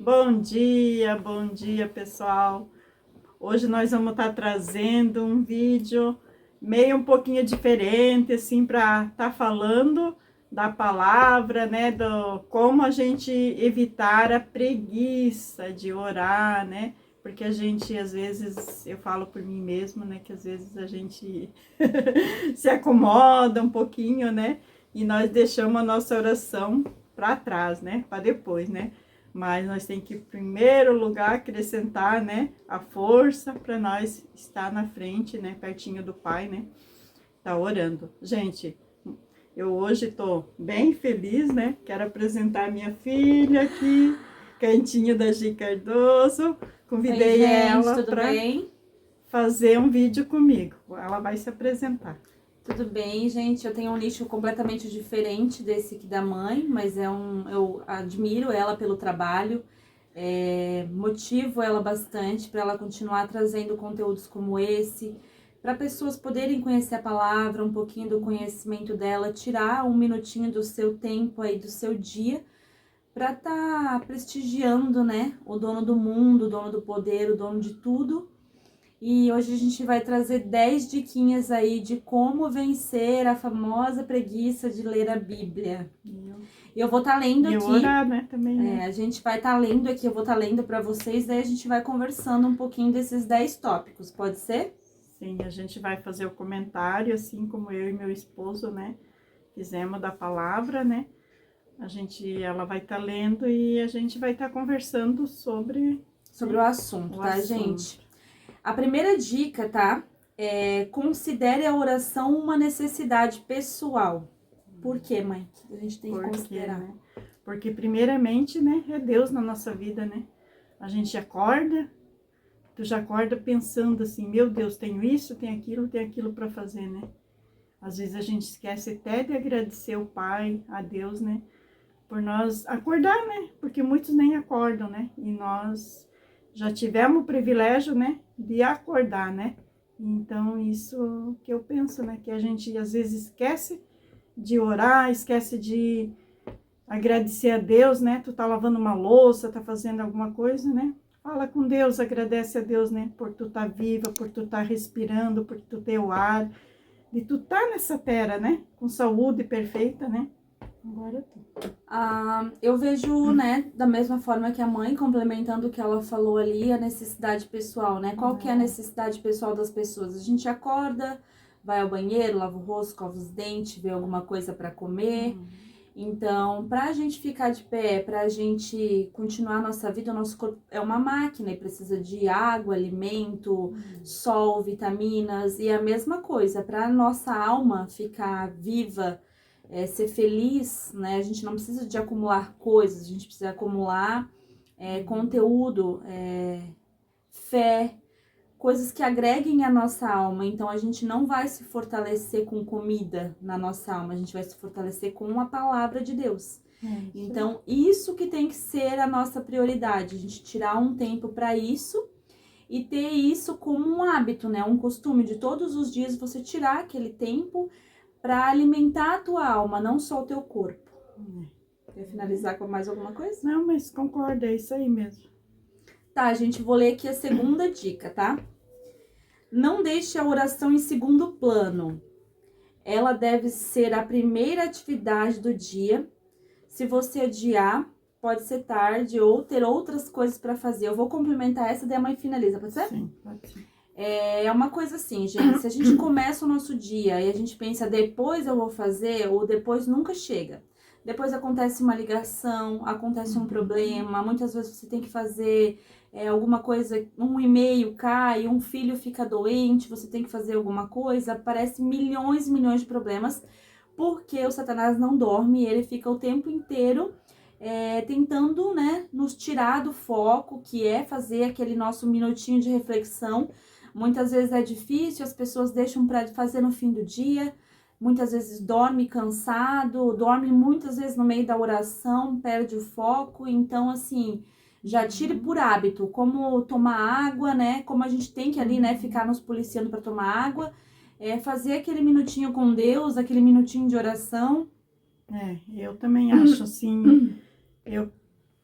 Bom dia, pessoal. Hoje nós vamos estar trazendo um vídeo meio um pouquinho diferente, assim, para estar falando da palavra, né, do como a gente evitar a preguiça de orar, né? Porque a gente, às vezes, eu falo por mim mesma, né, que às vezes a gente se acomoda um pouquinho, né? E nós deixamos a nossa oração para trás, né? Para depois, né? Mas nós temos que, em primeiro lugar, acrescentar, né, a força para nós estar na frente, né, pertinho do Pai, né, tá orando. Gente, eu hoje tô bem feliz, né, quero apresentar minha filha aqui, Cantinho da Gi Cardoso. Convidei Oi, gente, ela tudo para bem? fazer um vídeo comigo. Ela vai se apresentar. Tudo bem, gente. Eu tenho um nicho completamente diferente desse aqui da mãe, mas eu admiro ela pelo trabalho, motivo ela bastante para ela continuar trazendo conteúdos como esse, para pessoas poderem conhecer a palavra, um pouquinho do conhecimento dela, tirar um minutinho do seu tempo aí, do seu dia, para estar prestigiando, né, o dono do mundo, o dono do poder, o dono de tudo. E hoje a gente vai trazer 10 diquinhas aí de como vencer a famosa preguiça de ler a Bíblia. Eu vou estar lendo E aqui. orar, né, também, né? A gente vai estar lendo aqui, eu vou estar lendo para vocês, daí a gente vai conversando um pouquinho desses 10 tópicos, pode ser? Sim, a gente vai fazer o comentário, assim como eu e meu esposo, né, fizemos da palavra, né? Ela vai estar lendo e a gente vai estar conversando sobre o assunto, o tá, assunto. gente? A primeira dica, tá? Considere a oração uma necessidade pessoal. Por quê, mãe? A gente tem que considerar. Né? Porque primeiramente, né, é Deus na nossa vida, né? A gente acorda, tu já acorda pensando assim, meu Deus, tenho isso, tenho aquilo para fazer, né? Às vezes a gente esquece até de agradecer o Pai, a Deus, né? Por nós acordar, né? Porque muitos nem acordam, né? E nós já tivemos o privilégio, né, de acordar, né? Então, isso que eu penso, né? Que a gente às vezes esquece de orar, esquece de agradecer a Deus, né? Tu tá lavando uma louça, tá fazendo alguma coisa, né? Fala com Deus, agradece a Deus, né? Por tu tá viva, por tu tá respirando, por tu ter o ar, de tu tá nessa terra, né? Com saúde perfeita, né? Agora tu. Eu vejo, né, da mesma forma que a mãe, complementando o que ela falou ali, a necessidade pessoal, né? Qual que é a necessidade pessoal das pessoas? A gente acorda, vai ao banheiro, lava o rosto, escova os dentes, vê alguma coisa para comer. Então, pra gente ficar de pé, pra gente continuar a nossa vida, o nosso corpo é uma máquina e precisa de água, alimento, sol, vitaminas. E a mesma coisa, pra nossa alma ficar viva, ser feliz, né? A gente não precisa de acumular coisas, a gente precisa acumular conteúdo, fé, coisas que agreguem a nossa alma. Então a gente não vai se fortalecer com comida na nossa alma, a gente vai se fortalecer com a palavra de Deus. Então isso que tem que ser a nossa prioridade, a gente tirar um tempo para isso e ter isso como um hábito, né? Um costume de todos os dias você tirar aquele tempo para alimentar a tua alma, não só o teu corpo. Quer finalizar com mais alguma coisa? Não, mas concordo, é isso aí mesmo. Tá, gente, vou ler aqui a segunda dica, tá? Não deixe a oração em segundo plano. Ela deve ser a primeira atividade do dia. Se você adiar, pode ser tarde ou ter outras coisas para fazer. Eu vou complementar essa, daí a mãe finaliza, pode ser? Sim, pode ser. É uma coisa assim, gente, se a gente começa o nosso dia e a gente pensa depois eu vou fazer, ou depois nunca chega. Depois acontece uma ligação, acontece um problema, muitas vezes você tem que fazer alguma coisa, um e-mail cai, um filho fica doente, você tem que fazer alguma coisa, aparece milhões e milhões de problemas, porque o Satanás não dorme e ele fica o tempo inteiro tentando, né, nos tirar do foco, que é fazer aquele nosso minutinho de reflexão. Muitas vezes é difícil, as pessoas deixam para fazer no fim do dia, muitas vezes dorme cansado, dorme muitas vezes no meio da oração, perde o foco. Então, assim, já tire por hábito, como tomar água, né? Como a gente tem que ali, né, ficar nos policiando para tomar água, fazer aquele minutinho com Deus, aquele minutinho de oração. Eu também acho assim, eu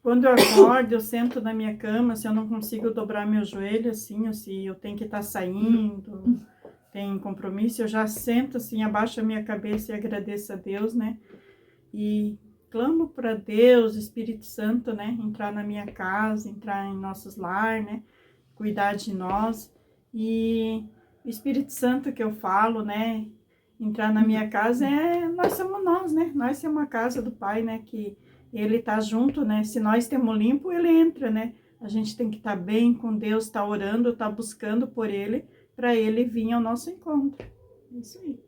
Quando eu acordo, eu sento na minha cama, se eu não consigo dobrar meu joelho, assim, ou se eu tenho que estar saindo, tem compromisso, eu já sento assim, abaixo a minha cabeça e agradeço a Deus, né? E clamo para Deus, Espírito Santo, né? Entrar na minha casa, entrar em nossos lar, né? Cuidar de nós. E o Espírito Santo que eu falo, né? Entrar na minha casa nós somos nós, né? Nós somos a casa do Pai, né? Que Ele tá junto, né? Se nós temos limpo, Ele entra, né? A gente tem que estar bem com Deus, estar orando, estar buscando por Ele, para Ele vir ao nosso encontro. Isso aí.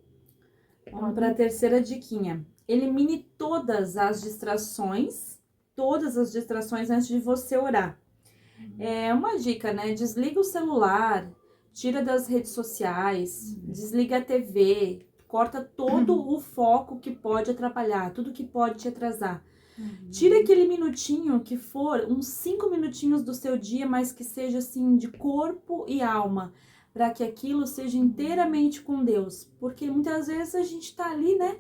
Vamos para a terceira diquinha. Elimine todas as distrações antes de você orar. É uma dica, né? Desliga o celular, tira das redes sociais, desliga a TV, corta todo o foco que pode atrapalhar, tudo que pode te atrasar. Tira aquele minutinho que for, uns 5 minutinhos do seu dia, mas que seja assim de corpo e alma, para que aquilo seja inteiramente com Deus. Porque muitas vezes a gente tá ali, né?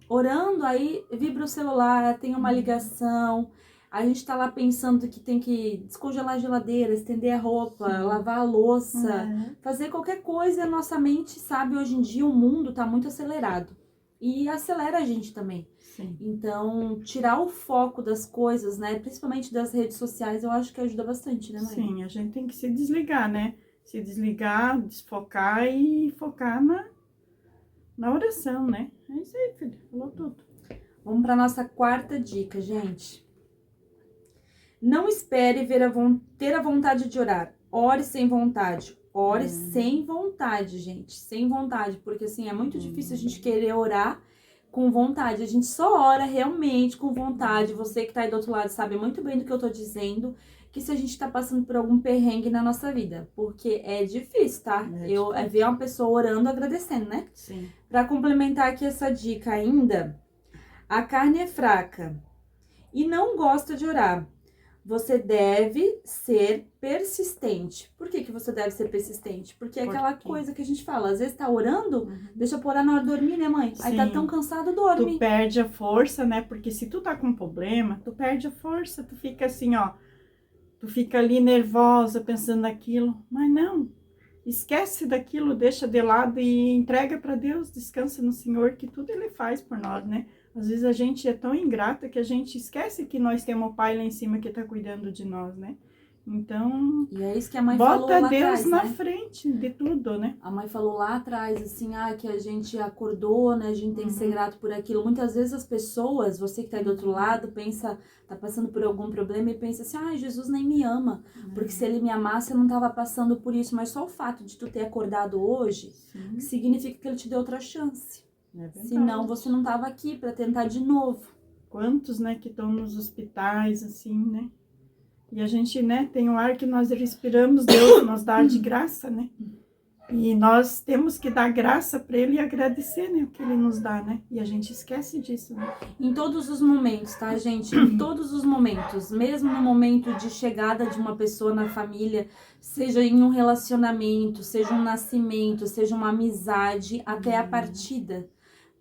Orando, aí vibra o celular, tem uma ligação, a gente tá lá pensando que tem que descongelar a geladeira, estender a roupa, lavar a louça, fazer qualquer coisa, e a nossa mente, sabe, hoje em dia o mundo tá muito acelerado. E acelera a gente também. Sim. Então, tirar o foco das coisas, né? Principalmente das redes sociais, eu acho que ajuda bastante, né, mãe? Sim, a gente tem que se desligar, né? Se desligar, desfocar e focar na oração, né? É isso aí, filho. Falou tudo. Vamos para nossa quarta dica, gente. Não espere ter a vontade de orar. Ore sem vontade. Ore sem vontade, gente. Sem vontade. Porque, assim, é muito difícil a gente querer orar com vontade. A gente só ora realmente com vontade. Você que tá aí do outro lado sabe muito bem do que eu tô dizendo. Que se a gente tá passando por algum perrengue na nossa vida. Porque é difícil, tá? É ver uma pessoa orando, agradecendo, né? Sim. Pra complementar aqui essa dica ainda. A carne é fraca e não gosta de orar. Você deve ser persistente. Por que você deve ser persistente? Porque é aquela coisa que a gente fala, às vezes tá orando, deixa pra orar na hora de dormir, né, mãe? Aí tá tão cansado, dorme. Tu perde a força, né? Porque se tu tá com problema, tu perde a força, tu fica assim, ó, tu fica ali nervosa pensando naquilo, mas não. Esquece daquilo, deixa de lado e entrega para Deus, descansa no Senhor, que tudo Ele faz por nós, né? Às vezes a gente é tão ingrata que a gente esquece que nós temos o Pai lá em cima que tá cuidando de nós, né? Então, e é isso que a mãe falou lá bota Deus atrás, na né? frente de tudo, né? A mãe falou lá atrás, assim, que a gente acordou, né? A gente tem que ser grato por aquilo. Muitas vezes as pessoas, você que tá aí do outro lado, pensa, tá passando por algum problema e pensa assim, Jesus nem me ama. Porque se Ele me amasse, eu não tava passando por isso. Mas só o fato de tu ter acordado hoje, significa que Ele te deu outra chance. Senão você não tava aqui pra tentar de novo. Quantos, né, que estão nos hospitais, assim, né? E a gente, né, tem um ar que nós respiramos, Deus nos dá de graça, né? E nós temos que dar graça para Ele e agradecer, né, o que Ele nos dá, né? E a gente esquece disso, né? Em todos os momentos, tá, gente? Em todos os momentos. Mesmo no momento de chegada de uma pessoa na família, seja em um relacionamento, seja um nascimento, seja uma amizade, até a partida.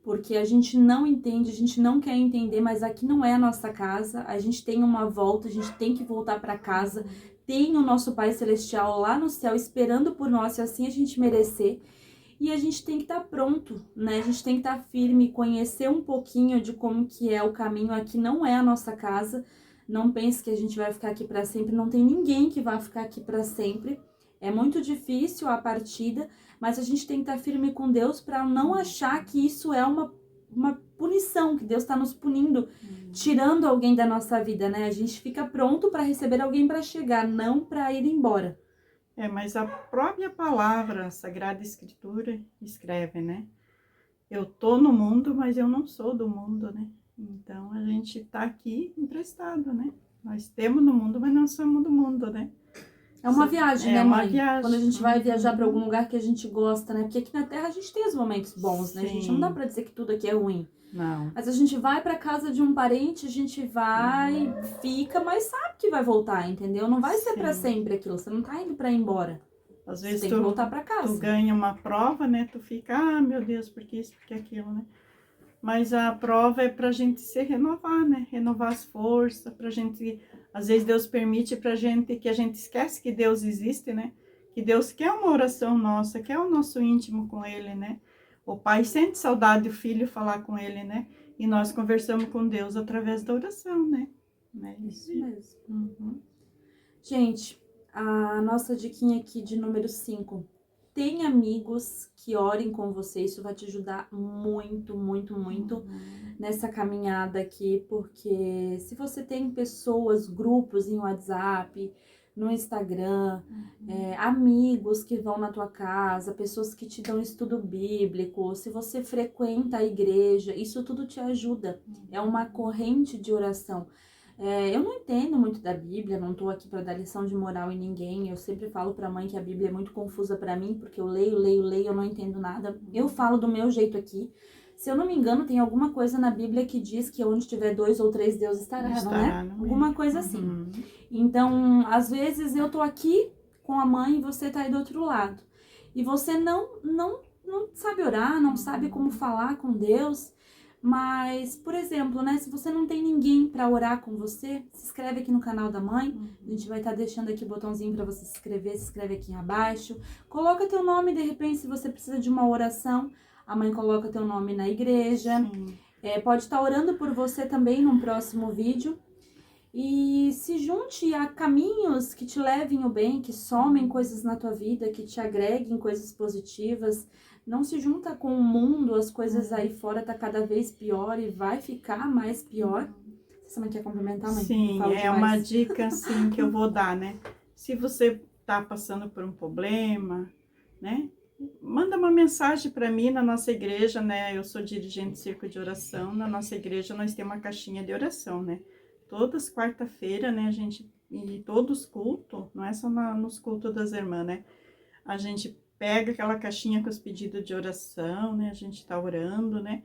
Porque a gente não entende, a gente não quer entender, mas aqui não é a nossa casa, a gente tem uma volta, a gente tem que voltar para casa, tem o nosso Pai Celestial lá no céu esperando por nós, se assim a gente merecer, e a gente tem que estar pronto, né? A gente tem que estar firme, conhecer um pouquinho de como que é o caminho. Aqui não é a nossa casa, não pense que a gente vai ficar aqui para sempre, não tem ninguém que vai ficar aqui para sempre. É muito difícil a partida, mas a gente tem que estar firme com Deus para não achar que isso é uma punição, que Deus está nos punindo, tirando alguém da nossa vida, né? A gente fica pronto para receber alguém para chegar, não para ir embora. Mas a própria palavra, a Sagrada Escritura, escreve, né? Eu tô no mundo, mas eu não sou do mundo, né? Então a gente tá aqui emprestado, né? Nós temos no mundo, mas não somos do mundo, né? É uma viagem, né, mãe? Viagem. Quando a gente vai viajar para algum lugar que a gente gosta, né? Porque aqui na Terra a gente tem os momentos bons, né? A gente não dá para dizer que tudo aqui é ruim. Não. Mas a gente vai para casa de um parente, a gente vai, fica, mas sabe que vai voltar, entendeu? Não vai ser para sempre aquilo. Você não tá indo para ir embora. Às vezes você tem que voltar para casa. Tu ganha uma prova, né? Tu fica, meu Deus, por que isso, por que aquilo, né? Mas a prova é pra gente se renovar, né? Renovar as forças, pra gente... Às vezes Deus permite pra gente que a gente esquece que Deus existe, né? Que Deus quer uma oração nossa, quer o nosso íntimo com Ele, né? O pai sente saudade do filho falar com ele, né? E nós conversamos com Deus através da oração, né? Isso mesmo. Uhum. Gente, a nossa diquinha aqui de número 5. Tem amigos que orem com você, isso vai te ajudar muito, muito, muito nessa caminhada aqui, porque se você tem pessoas, grupos em WhatsApp, no Instagram, amigos que vão na tua casa, pessoas que te dão estudo bíblico, se você frequenta a igreja, isso tudo te ajuda, é uma corrente de oração. Eu não entendo muito da Bíblia, não tô aqui para dar lição de moral em ninguém. Eu sempre falo pra mãe que a Bíblia é muito confusa pra mim, porque eu leio, eu não entendo nada. Eu falo do meu jeito aqui. Se eu não me engano, tem alguma coisa na Bíblia que diz que onde tiver 2 ou 3 Deus estará, não é? Alguma coisa assim. Então, às vezes eu tô aqui com a mãe e você tá aí do outro lado. E você não sabe orar, não sabe como falar com Deus. Mas, por exemplo, né, se você não tem ninguém para orar com você, se inscreve aqui no canal da mãe. A gente vai estar deixando aqui o botãozinho para você se inscreve aqui abaixo. Coloca teu nome, de repente, se você precisa de uma oração, a mãe coloca teu nome na igreja. Pode estar orando por você também num próximo vídeo. E se junte a caminhos que te levem ao bem, que somem coisas na tua vida, que te agreguem coisas positivas. Não se junta com o mundo, as coisas aí fora tá cada vez pior e vai ficar mais pior. Você não quer complementar, mãe? Sim, é uma dica assim que eu vou dar, né? Se você tá passando por um problema, né? Manda uma mensagem para mim na nossa igreja, né? Eu sou dirigente do Círculo de Oração. Na nossa igreja nós temos uma caixinha de oração, né? Todas quarta-feira, né, a gente, e todos os cultos, não é só nos cultos das irmãs, né? A gente pega aquela caixinha com os pedidos de oração, né? A gente tá orando, né?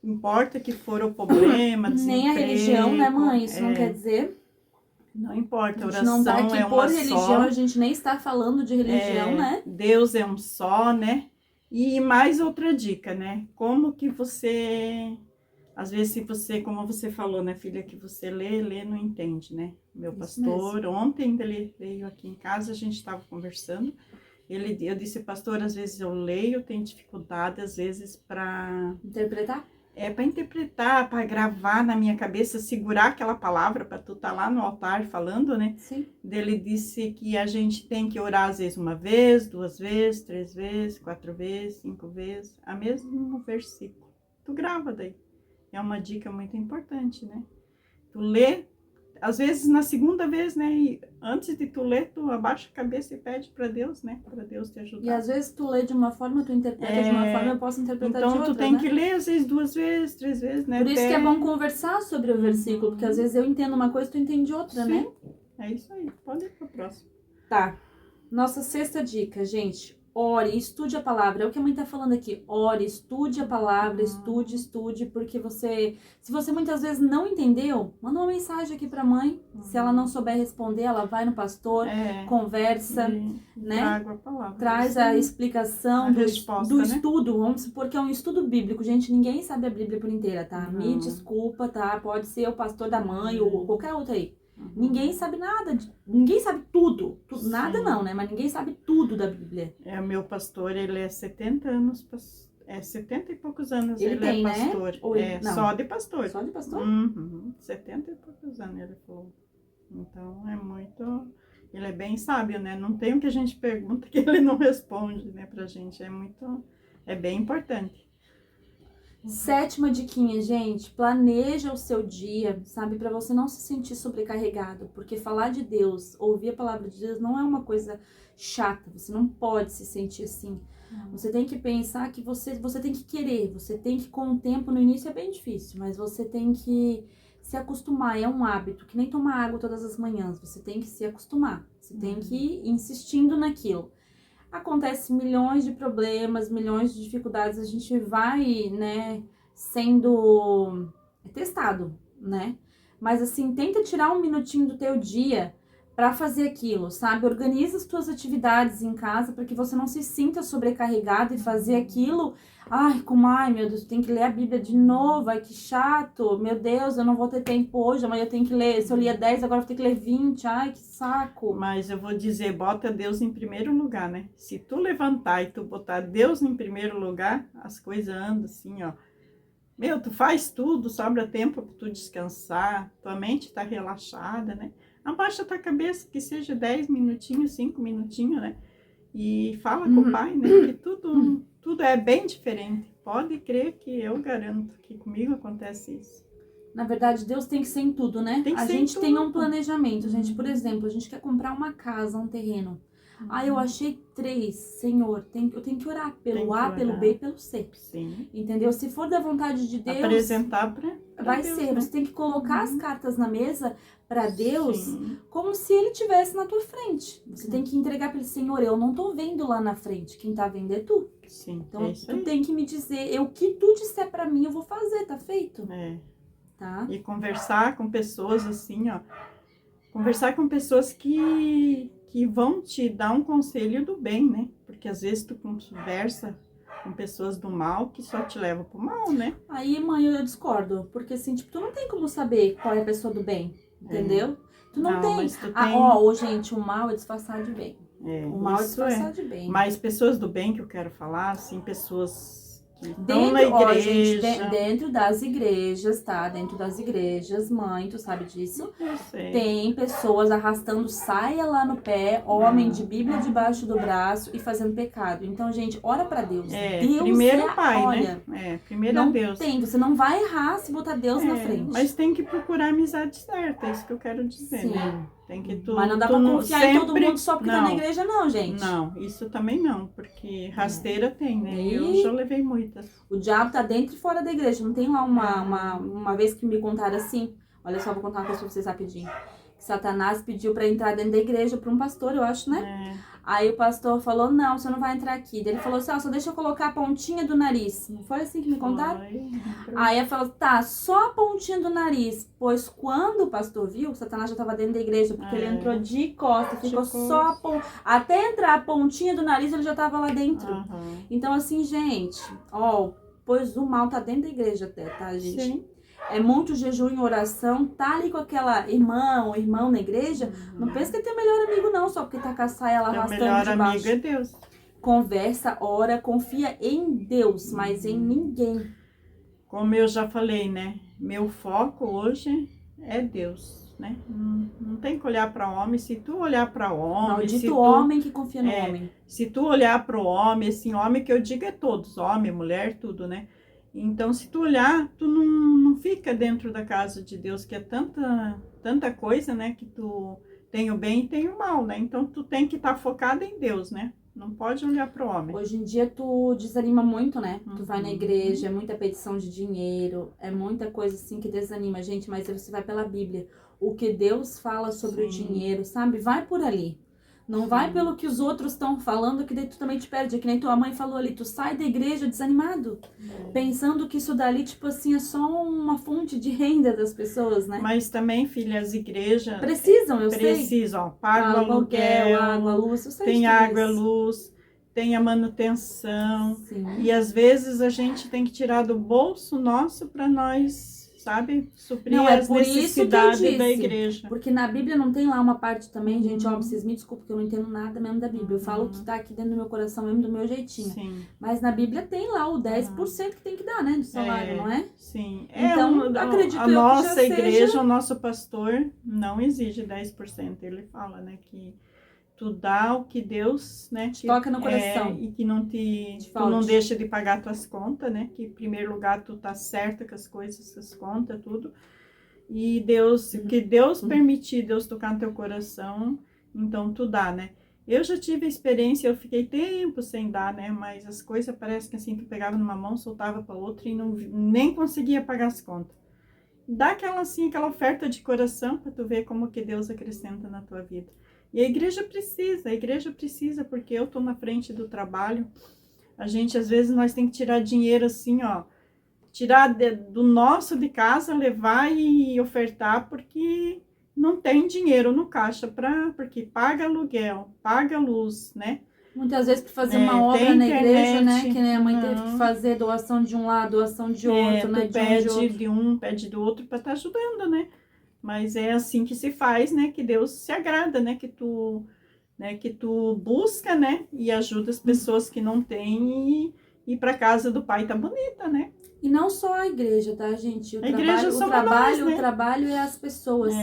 Importa que for o problema, desemprego. Nem a religião, né, mãe? Isso não quer dizer... Não importa, a A gente oração não tá aqui é por uma religião, só. a gente nem está falando de religião, né? Deus é um só, né? E mais outra dica, né? Como que você... Às vezes, se você, como você falou, né, filha, que você lê, não entende, né? Meu pastor, ontem ele veio aqui em casa, a gente estava conversando. Eu disse, pastor, às vezes eu leio, tenho dificuldade, às vezes, para... Interpretar? Para interpretar, para gravar na minha cabeça, segurar aquela palavra para tu estar lá no altar falando, né? Sim. Ele disse que a gente tem que orar às vezes 1 vez, 2 vezes, 3 vezes, 4 vezes, 5 vezes, a mesmo versículo. Tu grava daí. É uma dica muito importante, né? Tu lê, às vezes na segunda vez, né? E antes de tu ler, tu abaixa a cabeça e pede para Deus, né? Para Deus te ajudar. E às vezes tu lê de uma forma, tu interpreta de uma forma, eu posso interpretar de outra, então tu tem que ler às vezes 2 vezes, 3 vezes, né? Por isso que é bom conversar sobre o versículo, porque às vezes eu entendo uma coisa e tu entende outra, né? É isso aí. Pode ir pro próximo. Tá. Nossa 6ª dica, gente. Ore, estude a palavra. É o que a mãe tá falando aqui. Ore, estude a palavra, estude, porque se você muitas vezes não entendeu, manda uma mensagem aqui pra mãe. Se ela não souber responder, ela vai no pastor, conversa, né? Traga a palavra. Traz a explicação do né? estudo. Vamos supor que é um estudo bíblico. Gente, ninguém sabe a Bíblia por inteira, tá? Me desculpa, tá? Pode ser o pastor da mãe ou qualquer outro aí. Ninguém sabe nada, ninguém sabe tudo. Nada não, né? Mas ninguém sabe tudo da Bíblia. O meu pastor, ele é 70 anos, 70 e poucos anos ele tem, é pastor. Né? Ou ele... Só de pastor. Só de pastor? 70 e poucos anos ele falou. Então é muito... Ele é bem sábio, né? Não tem o que a gente pergunta que ele não responde, né, pra gente. É bem importante. 7ª diquinha, gente, planeja o seu dia, sabe, para você não se sentir sobrecarregado, porque falar de Deus, ouvir a palavra de Deus não é uma coisa chata, você não pode se sentir assim. Você tem que pensar que você tem que querer, você tem que, com o tempo, no início é bem difícil, mas você tem que se acostumar, é um hábito, que nem tomar água todas as manhãs, você tem que se acostumar, você tem que ir insistindo naquilo. Acontece milhões de problemas, milhões de dificuldades, a gente vai, né, sendo testado, né? Mas assim, tenta tirar um minutinho do teu dia para fazer aquilo, sabe? Organiza as tuas atividades em casa para que você não se sinta sobrecarregado e fazer aquilo, ai meu Deus, eu tenho que ler a Bíblia de novo, ai que chato, meu Deus, eu não vou ter tempo hoje, amanhã eu tenho que ler, se eu lia 10, agora eu vou ter que ler 20, ai que saco. Mas eu vou dizer, bota Deus em primeiro lugar, né? Se tu levantar e tu botar Deus em primeiro lugar, as coisas andam assim, ó. Meu, tu faz tudo, sobra tempo para tu descansar, tua mente tá relaxada, né? Abaixa tua cabeça, que seja 10 minutinhos, 5 minutinhos, né? E fala com o pai, né? Que tudo é bem diferente. Pode crer que eu garanto que comigo acontece isso. Na verdade, Deus tem que ser em tudo, né? Tem que A ser em gente tem um tudo. planejamento. Gente, por exemplo, a gente quer comprar uma casa, um terreno. Eu achei 3, Senhor, eu tenho que orar Tem pelo que A, pelo orar. B e pelo C. Sim. Entendeu? Se for da vontade de Deus, Apresentar pra vai Deus, ser. né? Você tem que colocar as cartas na mesa para Deus, Sim. como se ele estivesse na tua frente. Você tem que entregar para ele, Senhor, eu não tô vendo lá na frente, quem tá vendo é tu. Sim, Então, é isso tu aí. tem que me dizer, o que tu disser para mim, eu vou fazer, tá feito? É. Tá? E conversar com pessoas assim, ó. Conversar com pessoas que vão te dar um conselho do bem, né? Porque às vezes tu conversa com pessoas do mal que só te levam pro mal, né? Aí, mãe, eu discordo. Porque, assim, tipo, tu não tem como saber qual é a pessoa do bem. Entendeu? Tu não tem. Mas tu tem... Gente, o mal é disfarçar de bem. O mal é isso disfarçar de bem. Mas pessoas do bem que eu quero falar, assim, pessoas que estão Dentro, na igreja. Gente, dentro das igrejas, tá? Dentro das igrejas, mãe, tu sabe disso? Eu sei. Tem pessoas arrastando saia lá no pé, homem de Bíblia debaixo do braço e fazendo pecado. Então, gente, ora pra Deus. Deus primeiro é o pai, olha, né? Primeiro não é Deus. você não vai errar se botar Deus na frente. Mas tem que procurar a amizade certa, é isso que eu quero dizer, Sim. né? Tem que Mas não dá pra confiar em todo mundo só porque tá na igreja, não, gente. Não, isso também não, porque rasteira tem, né? E eu já levei muitas. O diabo tá dentro e fora da igreja. Não tem lá uma vez que me contaram assim. Olha só, vou contar uma coisa pra vocês rapidinho. Que Satanás pediu pra entrar dentro da igreja pra um pastor, eu acho, né? Aí o pastor falou, não, você não vai entrar aqui. Daí ele falou assim, só deixa eu colocar a pontinha do nariz. Não foi assim que me contaram? Aí ela falou, tá, só a pontinha do nariz. Pois quando o pastor viu, o Satanás já tava dentro da igreja, porque ele entrou de costas, ficou só a pontinha. Até entrar a pontinha do nariz, ele já tava lá dentro. Então assim, gente, pois o mal tá dentro da igreja até, tá, gente? Sim. É muito jejum e oração, tá ali com aquela irmã ou irmão na igreja, não pensa que é teu melhor amigo não, só porque tá com a saia lá arrastando de baixo. O melhor amigo é Deus. Conversa, ora, confia em Deus, mas em ninguém. Como eu já falei, né? Meu foco hoje é Deus, né? Não tem que olhar para homem. Se tu olhar para homem... Maldito homem que confia no homem. Se tu olhar para o homem, assim, homem que eu digo é todos, homem, mulher, tudo, né? Então, se tu olhar, tu não fica dentro da casa de Deus, que é tanta coisa, né? Que tu tem o bem e tem o mal, né? Então, tu tem que estar focada em Deus, né? Não pode olhar para o homem. Hoje em dia, tu desanima muito, né? Tu vai na igreja, é muita petição de dinheiro, é muita coisa assim que desanima, gente. Mas aí você vai pela Bíblia. O que Deus fala sobre o dinheiro, sabe? Vai por ali. Não vai pelo que os outros estão falando, que daí tu também te perde. É que nem tua mãe falou ali, tu sai da igreja desanimado. Pensando que isso dali, tipo assim, é só uma fonte de renda das pessoas, né? Mas também, filha, as igrejas... Precisam, eu sei. Precisam, ó. Paga o aluguel, água, luz, eu sei tem de água, tudo isso. luz, tem a manutenção. Sim. E às vezes a gente tem que tirar do bolso nosso para nós, sabe, suprir as necessidades da igreja. Porque na Bíblia não tem lá uma parte também, gente, ó, vocês me desculpem que eu não entendo nada mesmo da Bíblia. Eu falo que tá aqui dentro do meu coração mesmo, do meu jeitinho. Sim. Mas na Bíblia tem lá o 10% que tem que dar, né, do salário, não é? Sim. Então, acredito a nossa igreja, o nosso pastor não exige 10%. Ele fala, né, que tu dá o que Deus, né, te toca no coração. E que tu não deixa de pagar tuas contas, né? Que em primeiro lugar tu tá certa com as coisas, as contas, tudo. E Deus, o que Deus permitir, Deus tocar no teu coração, então tu dá, né? Eu já tive a experiência, eu fiquei tempo sem dar, né? Mas as coisas parece que assim, tu pegava numa mão, soltava para outra e nem conseguia pagar as contas. Dá aquela assim, aquela oferta de coração para tu ver como que Deus acrescenta na tua vida. E a igreja precisa, porque eu tô na frente do trabalho. A gente, às vezes, nós tem que tirar dinheiro assim, ó. Tirar do nosso de casa, levar e ofertar, porque não tem dinheiro no caixa porque paga aluguel, paga luz, né? Muitas vezes para fazer uma obra tem na igreja, né? internet, Que nem a mãe teve não. que fazer doação de um lado, doação de outro, né? Tu pede de um, pede do outro para estar ajudando, né? Mas é assim que se faz, né? Que Deus se agrada, né? Que tu busca, né? E ajuda as pessoas que não têm e para casa do Pai tá bonita, né? E não só a igreja, tá, gente? A igreja somos nós, né? O trabalho é as pessoas.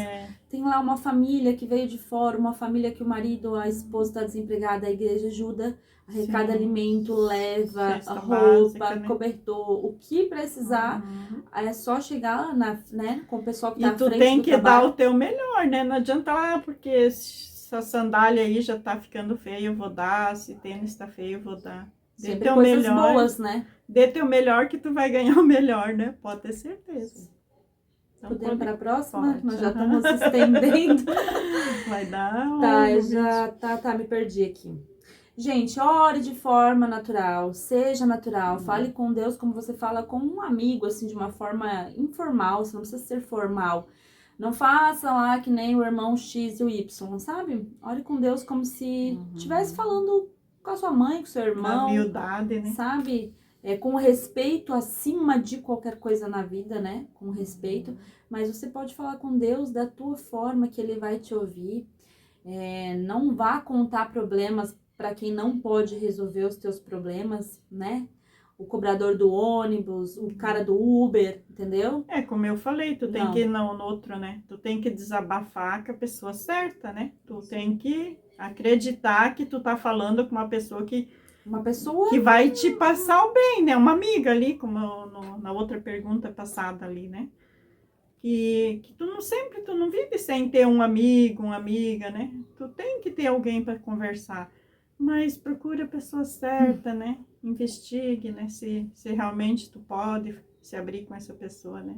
Tem lá uma família que veio de fora, uma família que o marido, a esposa está desempregada, a igreja ajuda, arrecada alimento, leva Cesta roupa, básica, né? cobertor, o que precisar, é só chegar né, com o pessoal que tá à E tu frente tem do que trabalho. dar o teu melhor, né? Não adianta, porque essa sandália aí já tá ficando feia, eu vou dar. Se tênis tá feio, eu vou dar. Dê Sempre teu coisas melhor, boas, né? Dê teu melhor que tu vai ganhar o melhor, né? Pode ter certeza. Então, Podemos para a próxima? pode. Nós já estamos estendendo. Vai dar Tá, longo, já tá, me perdi aqui. Gente, ore de forma natural, seja natural, fale com Deus como você fala com um amigo, assim, de uma forma informal, você não precisa ser formal. Não faça lá que nem o irmão X e o Y, sabe? Ore com Deus como se estivesse falando com a sua mãe, com o seu irmão. Na humildade, né? Sabe? Com respeito acima de qualquer coisa na vida, né? Com respeito. Mas você pode falar com Deus da tua forma que Ele vai te ouvir. Não vá contar problemas para quem não pode resolver os teus problemas, né? O cobrador do ônibus, o cara do Uber, entendeu? Como eu falei, tu tem que ir no outro, né? Tu tem que desabafar com a pessoa certa, né? Tu tem que acreditar que tu tá falando com uma pessoa que vai te passar o bem, né? Uma amiga ali, como na outra pergunta passada ali, né? Que tu não vive sem ter um amigo, uma amiga, né? Tu tem que ter alguém para conversar. Mas procura a pessoa certa, né? Investigue, né? Se realmente tu pode se abrir com essa pessoa, né?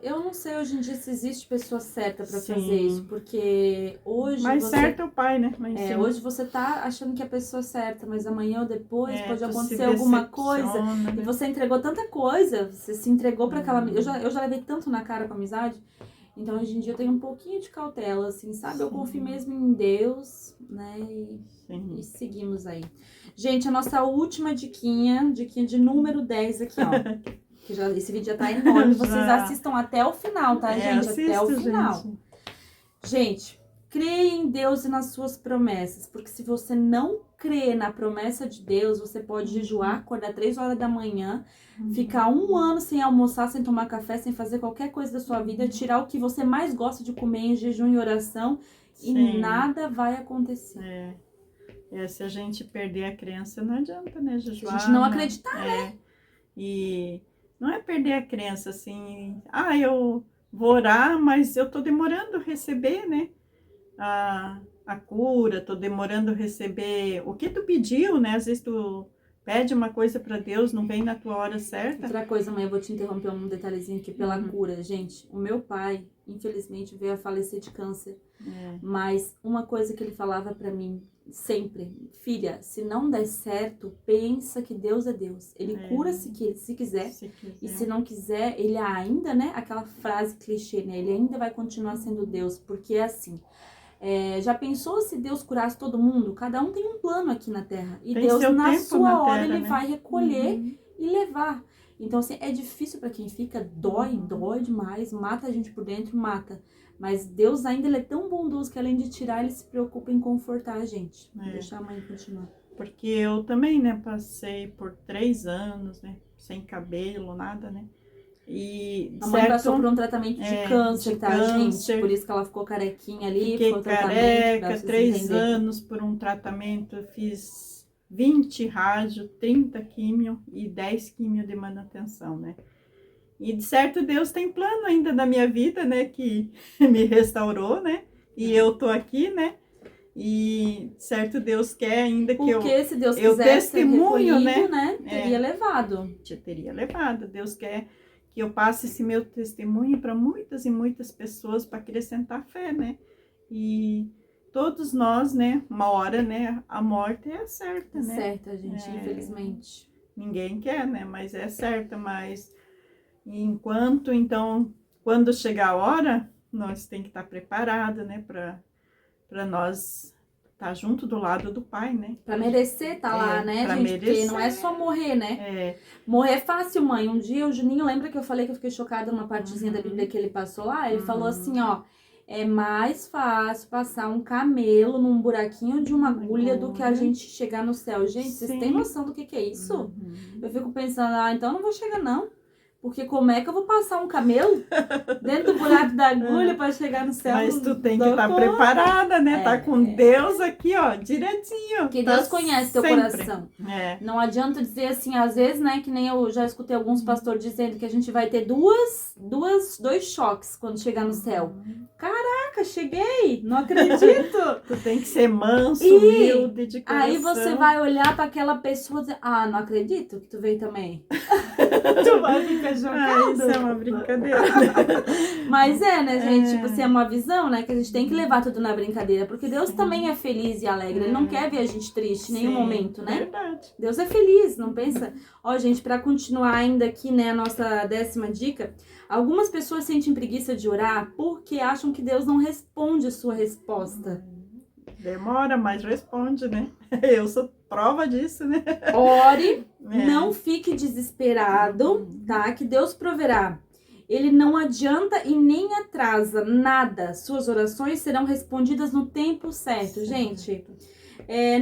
Eu não sei hoje em dia se existe pessoa certa para fazer isso, porque hoje mas certo é o pai, né? Mas, hoje você tá achando que é a pessoa certa, mas amanhã ou depois pode acontecer se alguma coisa, né? e você entregou tanta coisa, você se entregou para aquela... Eu já levei tanto na cara com a amizade, então hoje em dia eu tenho um pouquinho de cautela, assim, sabe? Eu confio mesmo em Deus, né? E seguimos aí. Gente, a nossa última diquinha de número 10 aqui, ó. Esse vídeo já tá enorme. Vocês assistam até o final, tá, gente? Até o final. Gente, creia em Deus e nas suas promessas. Porque se você não crê na promessa de Deus, você pode jejuar, acordar 3 horas da manhã, ficar 1 ano sem almoçar, sem tomar café, sem fazer qualquer coisa da sua vida, tirar o que você mais gosta de comer em jejum e oração e nada vai acontecer. Se a gente perder a crença, não adianta, né? Jejuar. A gente não acreditar, né? E não é perder a crença, assim, eu vou orar, mas eu tô demorando a receber, né, a cura, tô demorando a receber o que tu pediu, né, às vezes tu pede uma coisa para Deus, não vem na tua hora certa. Outra coisa, mãe, eu vou te interromper um detalhezinho aqui pela cura. Gente, o meu pai, infelizmente, veio a falecer de câncer, mas uma coisa que ele falava para mim sempre: filha, se não der certo, pensa que Deus é Deus. Ele cura se quiser, e se não quiser, ele ainda, né, aquela frase clichê, né, ele ainda vai continuar sendo Deus, porque é assim. Já pensou se Deus curasse todo mundo? Cada um tem um plano aqui na Terra. E Deus, na sua hora, Ele vai recolher e levar. Então, assim, é difícil para quem fica, dói demais, mata a gente por dentro, mata. Mas Deus ainda ele é tão bondoso que além de tirar, Ele se preocupa em confortar a gente. Vou deixar a mãe continuar. Porque eu também, né, passei por 3 anos, né, sem cabelo, nada, né. E a mãe passou por um tratamento de câncer, tá, gente? Por isso que ela ficou carequinha ali. Fiquei careca, 3 anos por um tratamento. Eu fiz 20 rádio, 30 químio e 10 químio de manutenção, né? E de certo Deus tem plano ainda na minha vida, né? Que me restaurou, né? E eu tô aqui, né? E certo Deus quer ainda que porque se Deus quisesse testemunho, né? Teria levado. Teria levado. Deus quer que eu passe esse meu testemunho para muitas e muitas pessoas para acrescentar fé, né? E todos nós, né? Uma hora, né? A morte é certa, né? Certa, gente, infelizmente. Ninguém quer, né? Mas é certa, mas enquanto, então, quando chegar a hora, nós tem que estar preparada, né, para nós estar junto do lado do Pai, né? Pra merecer tá lá, né, pra gente? Porque merecer. não é só morrer, né? É, Morrer é fácil, mãe. Um dia o Juninho, lembra que eu falei que eu fiquei chocada numa partezinha da Bíblia que ele passou lá? Ele falou assim, ó, é mais fácil passar um camelo num buraquinho de uma agulha do que a gente chegar no céu. Gente, vocês têm noção do que é isso? Eu fico pensando, então eu não vou chegar não. Porque como é que eu vou passar um camelo dentro do buraco da agulha para chegar no céu? mas tu tem que estar preparada, né? Tá com Deus aqui, ó, direitinho. Porque tá Deus conhece teu sempre. coração. É. Não adianta dizer assim, às vezes, né, que nem eu já escutei alguns pastores dizendo que a gente vai ter dois choques quando chegar no céu. Caraca, cheguei! Não acredito! Tu tem que ser manso, humilde, de coração. Aí você vai olhar para aquela pessoa e dizer, não acredito que tu veio também. Tu vai ficar chocado. Isso é uma brincadeira. Mas né, gente? Tipo assim, é uma visão, né? Que a gente tem que levar tudo na brincadeira. Porque Deus também é feliz e alegre. Ele não quer ver a gente triste em nenhum momento, né? Verdade. Deus é feliz, não pensa? Ó, gente, pra continuar ainda aqui, né, a nossa 10ª dica. Algumas pessoas sentem preguiça de orar porque acham que Deus não responde a sua resposta. Demora, mas responde, né? Eu sou prova disso, né? Ore, não fique desesperado, tá? Que Deus proverá. Ele não adianta e nem atrasa nada. Suas orações serão respondidas no tempo certo, gente.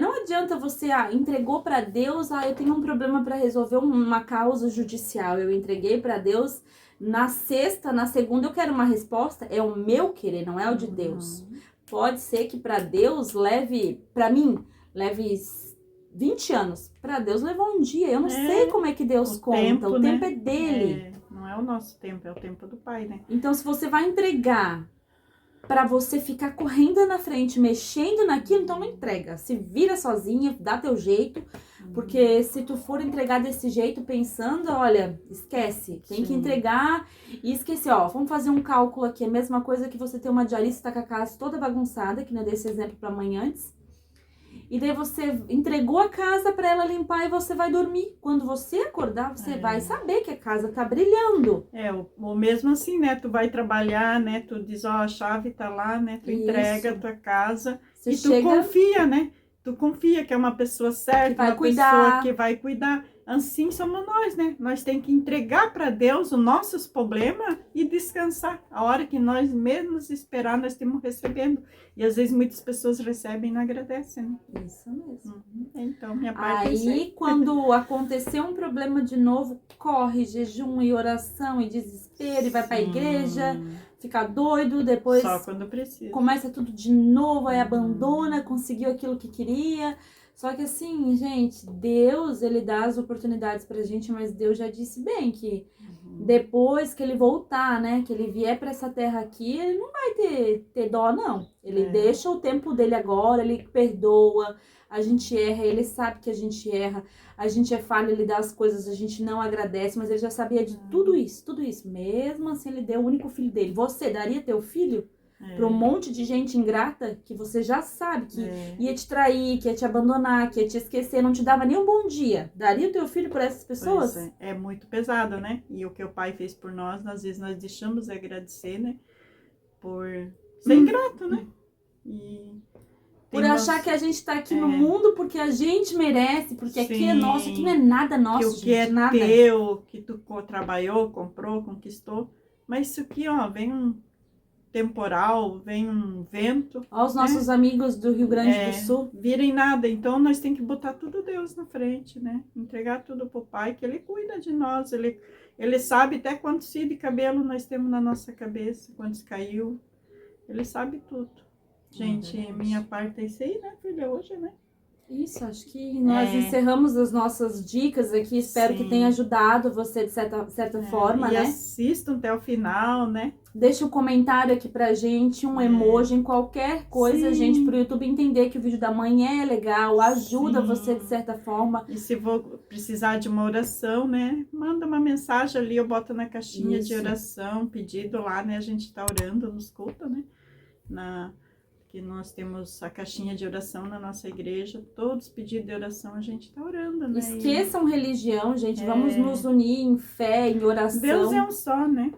Não adianta você, entregou para Deus, eu tenho um problema para resolver uma causa judicial. Eu entreguei para Deus, na sexta, na segunda eu quero uma resposta. É o meu querer, não é o de Deus. Pode ser que para Deus para mim, leve 20 anos. Para Deus levou um dia. Eu não sei como é que Deus conta. O tempo é dele. Não é o nosso tempo, é o tempo do Pai, né? Então, se você vai entregar para você ficar correndo na frente, mexendo naquilo, então não entrega. Se vira sozinha, dá teu jeito. Porque se tu for entregar desse jeito, pensando, olha, esquece. Tem que entregar e esquecer. Vamos fazer um cálculo aqui. A mesma coisa que você ter uma diarista com a casa toda bagunçada, que não dei esse exemplo pra mãe antes. E daí você entregou a casa para ela limpar e você vai dormir. Quando você acordar, você vai saber que a casa tá brilhando. Ou mesmo assim, né? Tu vai trabalhar, né? Tu diz, a chave tá lá, né? Tu entrega a tua casa Você e chega... tu confia, né? Tu confia que é uma pessoa certa, que vai uma cuidar. pessoa que vai cuidar. Assim somos nós, né? Nós temos que entregar para Deus os nossos problemas e descansar. A hora que nós mesmos esperar, nós estamos recebendo. E às vezes muitas pessoas recebem e não agradecem, né? Isso mesmo. Então, minha parte é isso aí, quando acontecer um problema de novo, corre, jejum e oração e desespero e vai pra igreja, fica doido, depois só quando precisa. Começa tudo de novo, aí abandona, conseguiu aquilo que queria. Só que assim, gente, Deus, ele dá as oportunidades pra gente, mas Deus já disse bem que depois que ele voltar, né, que ele vier pra essa terra aqui, ele não vai ter dó, não. Ele deixa o tempo dele agora, ele perdoa, a gente erra, ele sabe que a gente erra, a gente é falho, ele dá as coisas, a gente não agradece, mas ele já sabia de tudo isso. Mesmo assim, ele deu o único filho dele. Você daria teu filho para um monte de gente ingrata que você já sabe que ia te trair, que ia te abandonar, que ia te esquecer, não te dava nem um bom dia? Daria o teu filho por essas pessoas? É muito pesado, né? E o que o Pai fez por nós, às vezes nós deixamos de agradecer, né? Por ser ingrato, né? E por achar que a gente tá aqui no mundo porque a gente merece, porque aqui é nosso, aqui não é nada nosso, que o que gente, é nada. teu, que tu trabalhou, comprou, conquistou. Mas isso aqui, vem um temporal, vem um vento. Ó, os nossos amigos do Rio Grande do Sul. Virem nada, então nós temos que botar tudo Deus na frente, né? Entregar tudo pro Pai, que Ele cuida de nós, Ele sabe até quantos fios de cabelo nós temos na nossa cabeça, quantos caiu, Ele sabe tudo. Gente, minha parte é isso aí, né, filha, hoje, né? Isso, acho que nós encerramos as nossas dicas aqui. Espero que tenha ajudado você de certa forma, né? Assistam até o final, né? Deixa um comentário aqui pra gente, um emoji, em qualquer coisa, gente, pro YouTube entender que o vídeo da mãe é legal, ajuda você de certa forma. E se vou precisar de uma oração, né? Manda uma mensagem ali, eu boto na caixinha de oração, pedido lá, né? A gente tá orando nos cultos, né? Que nós temos a caixinha de oração na nossa igreja, todos pedidos de oração a gente tá orando, né? Esqueçam religião, gente, vamos nos unir em fé, em oração. Deus é um só, né?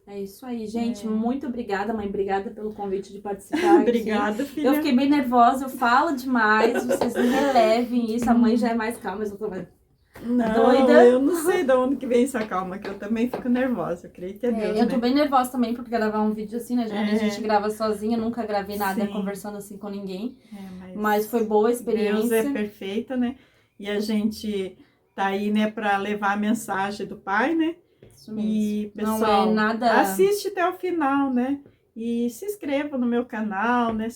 É isso aí, gente. Muito obrigada, mãe. Obrigada pelo convite de participar. Obrigada, filha. Eu fiquei bem nervosa, eu falo demais, vocês me relevem isso. A mãe já é mais calma, mas eu tô Não, doida. eu não sei de onde que vem essa calma, que eu também fico nervosa. Eu creio que é Deus, eu tô né? bem nervosa também por gravar um vídeo assim, né? Geralmente a gente grava sozinha, nunca gravei nada Sim. conversando assim com ninguém. É, Mas foi boa a Deus experiência. é perfeita, né? E a gente tá aí, né, para levar a mensagem do Pai, né? Isso mesmo. E, pessoal, não é nada... assiste até o final, né? E se inscreva no meu canal, né?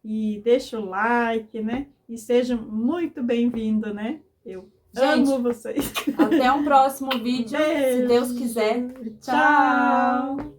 E deixa o like, né? E seja muito bem-vindo, né? Eu amo vocês. Até um próximo vídeo, Beijo. se Deus quiser. Tchau.